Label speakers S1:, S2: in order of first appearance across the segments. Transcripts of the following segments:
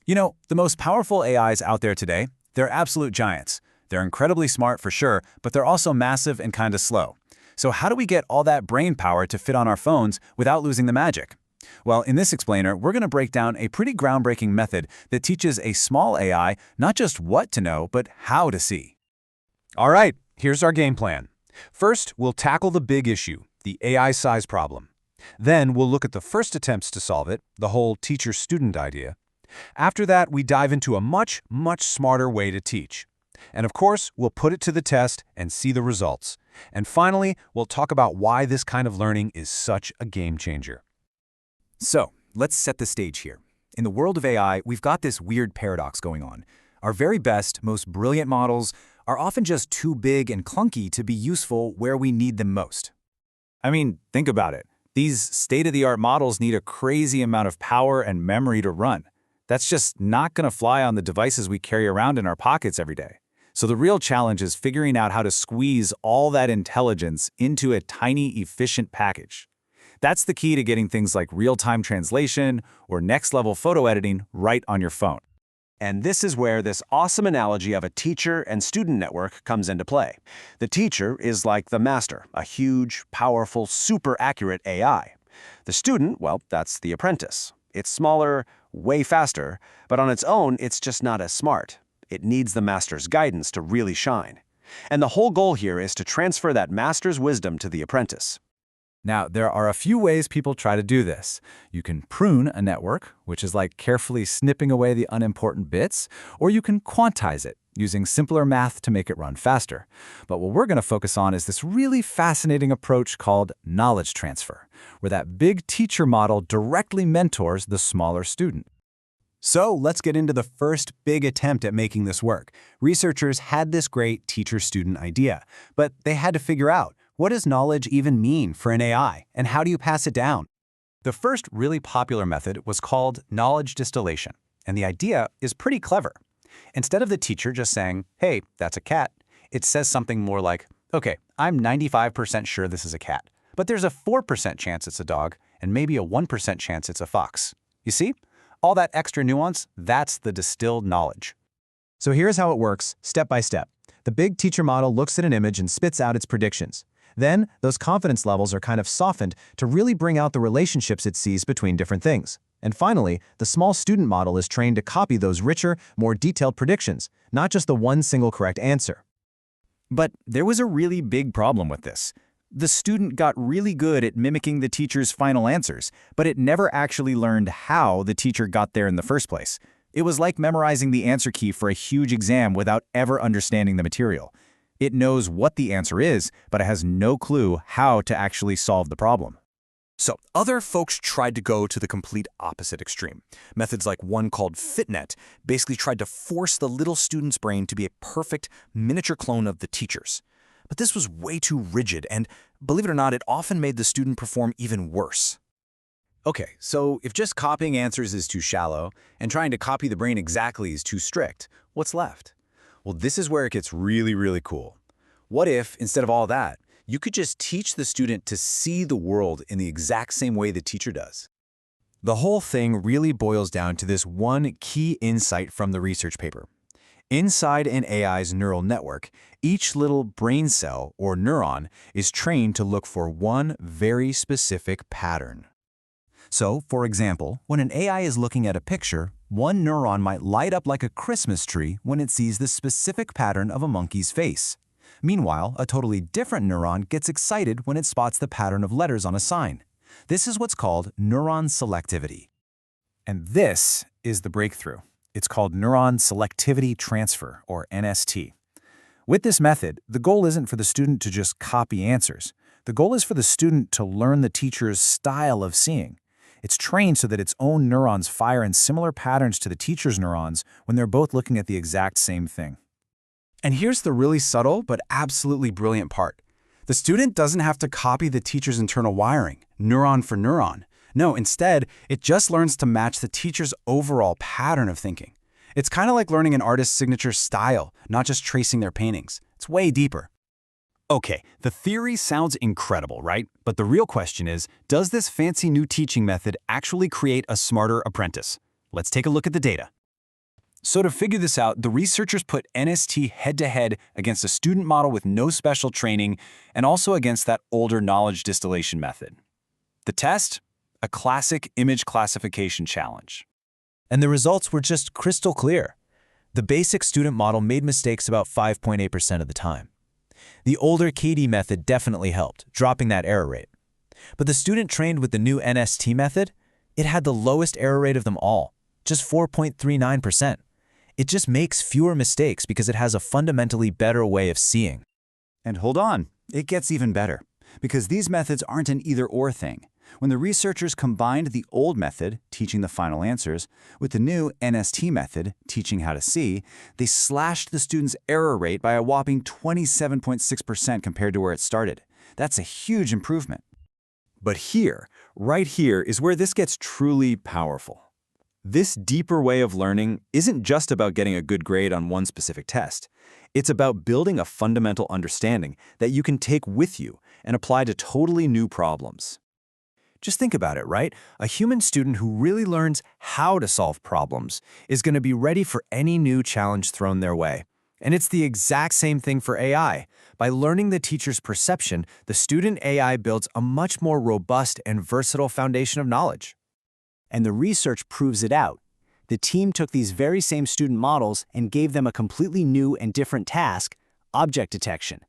S1: You know, the most powerful AIs out there today, they're absolute giants. They're incredibly smart for sure, but they're also massive and kind of slow. So how do we get all that brain power to fit on our phones without losing the magic? Well, in this explainer, we're going to break down a pretty groundbreaking method that teaches a small AI not just what to know, but how to see.
S2: All right, here's our game plan. First, we'll tackle the big issue, the AI size problem. Then we'll look at the first attempts to solve it, the whole teacher-student idea. After that, we dive into a much smarter way to teach. And of course, we'll put it to the test and see the results. And finally, we'll talk about why this kind of learning is such a game changer.
S1: So, let's set the stage here. In the world of AI, we've got this weird paradox going on. Our very best, most brilliant models are often just too big and clunky to be useful where we need them most. I mean, think about it. These state-of-the-art models need a crazy amount of power and memory to run. That's just not going to fly on the devices we carry around in our pockets every day. So the real challenge is figuring out how to squeeze all that intelligence into a tiny, efficient package. That's the key to getting things like real-time translation or next-level photo editing right on your phone.
S3: And this is where this awesome analogy of a teacher and student network comes into play. The teacher is like the master, a huge, powerful, super accurate AI. The student, well, that's the apprentice. It's smaller, way faster, but on its own, it's just not as smart. It needs the master's guidance to really shine. And the whole goal here is to transfer that master's wisdom to the apprentice.
S1: Now, there are a few ways people try to do this. You can prune a network, which is like carefully snipping away the unimportant bits, or you can quantize it, using simpler math to make it run faster. But what we're going to focus on is this really fascinating approach called knowledge transfer, where that big teacher model directly mentors the smaller student.
S4: So let's get into the first big attempt at making this work. Researchers had this great teacher-student idea, but they had to figure out, what does knowledge even mean for an AI, and how do you pass it down? The first really popular method was called knowledge distillation, and the idea is pretty clever. Instead of the teacher just saying, "Hey, that's a cat," it says something more like, "Okay, I'm 95% sure this is a cat, but there's a 4% chance it's a dog, and maybe a 1% chance it's a fox." You see? All that extra nuance, that's the distilled knowledge. So here's how it works, step by step. The big teacher model looks at an image and spits out its predictions. Then, those confidence levels are kind of softened to really bring out the relationships it sees between different things. And finally, the small student model is trained to copy those richer, more detailed predictions, not just the one single correct answer. But there was a really big problem with this. The student got really good at mimicking the teacher's final answers, but it never actually learned how the teacher got there in the first place. It was like memorizing the answer key for a huge exam without ever understanding the material. It knows what the answer is, but it has no clue how to actually solve the problem.
S2: So, other folks tried to go to the complete opposite extreme. Methods like one called FitNet basically tried to force the little student's brain to be a perfect miniature clone of the teacher's. But this was way too rigid, and believe it or not, it often made the student perform even worse.
S1: Okay, so if just copying answers is too shallow, and trying to copy the brain exactly is too strict, what's left? Well, this is where it gets really cool. What if, instead of all that, you could just teach the student to see the world in the exact same way the teacher does? The whole thing really boils down to this one key insight from the research paper. Inside an AI's neural network, each little brain cell, or neuron, is trained to look for one very specific pattern. So, for example, when an AI is looking at a picture, one neuron might light up like a Christmas tree when it sees the specific pattern of a monkey's face. Meanwhile, a totally different neuron gets excited when it spots the pattern of letters on a sign. This is what's called neuron selectivity. And this is the breakthrough. It's called neuron selectivity transfer, or NST. With this method, the goal isn't for the student to just copy answers. The goal is for the student to learn the teacher's style of seeing. It's trained so that its own neurons fire in similar patterns to the teacher's neurons when they're both looking at the exact same thing. And here's the really subtle but absolutely brilliant part. The student doesn't have to copy the teacher's internal wiring, neuron for neuron. No, instead, it just learns to match the teacher's overall pattern of thinking. It's kind of like learning an artist's signature style, not just tracing their paintings. It's way deeper. Okay, the theory sounds incredible, right? But the real question is, does this fancy new teaching method actually create a smarter apprentice? Let's take a look at the data.
S2: So to figure this out, the researchers put NST head-to-head against a student model with no special training and also against that older knowledge distillation method. The test? A classic image classification challenge.
S5: And the results were just crystal clear. The basic student model made mistakes about 5.8% of the time. The older KD method definitely helped, dropping that error rate. But the student trained with the new NST method, it had the lowest error rate of them all, just 4.39%. It just makes fewer mistakes because it has a fundamentally better way of seeing.
S1: And hold on, it gets even better, because these methods aren't an either-or thing. When the researchers combined the old method, teaching the final answers, with the new NST method, teaching how to see, they slashed the students' error rate by a whopping 27.6% compared to where it started. That's a huge improvement. But here, right here, is where this gets truly powerful. This deeper way of learning isn't just about getting a good grade on one specific test. It's about building a fundamental understanding that you can take with you and apply to totally new problems.
S3: Just think about it, right? A human student who really learns how to solve problems is going to be ready for any new challenge thrown their way. And it's the exact same thing for AI. By learning the teacher's perception, the student AI builds a much more robust and versatile foundation of knowledge.
S4: And the research proves it out. The team took these very same student models and gave them a completely new and different task, object detection,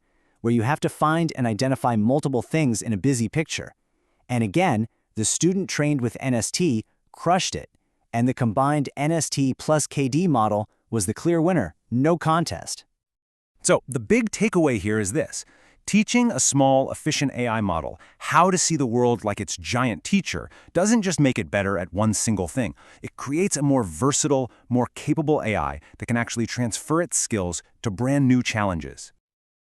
S4: where you have to find and identify multiple things in a busy picture. And again, the student trained with NST crushed it, and the combined NST plus KD model was the clear winner, no contest.
S2: So the big takeaway here is this. Teaching a small, efficient AI model how to see the world like its giant teacher doesn't just make it better at one single thing. It creates a more versatile, more capable AI that can actually transfer its skills to brand new challenges.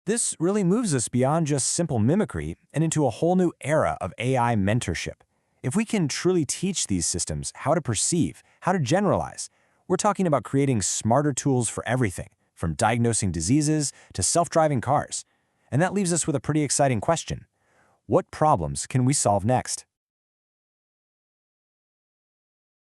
S5: This really moves us beyond just simple mimicry and into a whole new era of AI mentorship. If we can truly teach these systems how to perceive, how to generalize, we're talking about creating smarter tools for everything, from diagnosing diseases to self-driving cars. And that leaves us with a pretty exciting question. What problems can we solve next?